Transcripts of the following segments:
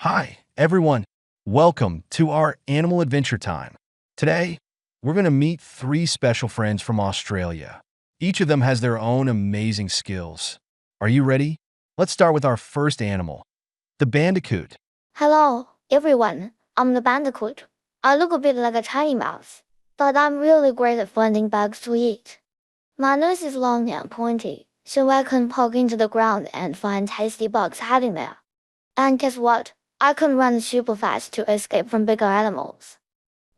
Hi, everyone. Welcome to our animal adventure time. Today, we're going to meet three special friends from Australia. Each of them has their own amazing skills. Are you ready? Let's start with our first animal, the Bandicoot. Hello, everyone. I'm the Bandicoot. I look a bit like a tiny mouse, but I'm really great at finding bugs to eat. My nose is long and pointy, so I can poke into the ground and find tasty bugs hiding there. And guess what? I can run super fast to escape from bigger animals.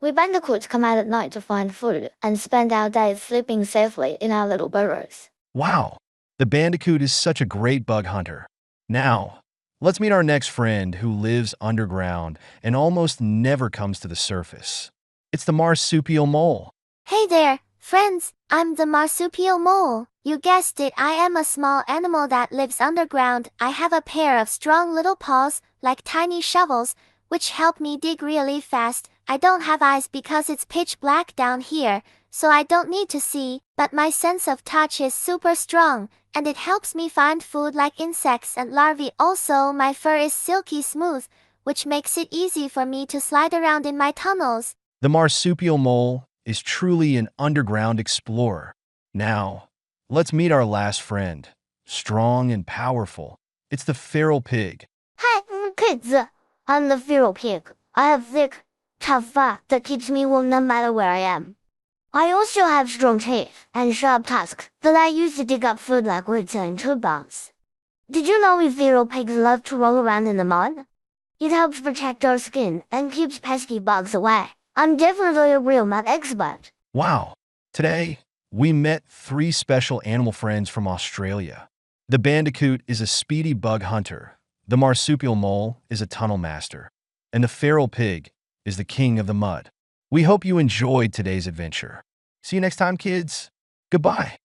We bandicoots come out at night to find food and spend our days sleeping safely in our little burrows. Wow, the Bandicoot is such a great bug hunter. Now, let's meet our next friend who lives underground and almost never comes to the surface. It's the Marsupial Mole. Hey there, friends, I'm the Marsupial Mole. You guessed it, I am a small animal that lives underground. I have a pair of strong little paws, like tiny shovels, which help me dig really fast. I don't have eyes because it's pitch black down here, so I don't need to see, but my sense of touch is super strong, and it helps me find food like insects and larvae. Also, my fur is silky smooth, which makes it easy for me to slide around in my tunnels. The marsupial mole is truly an underground explorer. Now, let's meet our last friend, strong and powerful. It's the feral pig. Hi, kids. I'm the feral pig. I have thick, tough fur that keeps me warm no matter where I am. I also have strong teeth and sharp tusks that I use to dig up food like roots and tree bugs. Did you know we feral pigs love to roll around in the mud? It helps protect our skin and keeps pesky bugs away. I'm definitely a real mud expert. Wow! Today, we met three special animal friends from Australia. The Bandicoot is a speedy bug hunter, the marsupial mole is a tunnel master, and the feral pig is the king of the mud. We hope you enjoyed today's adventure. See you next time, kids. Goodbye.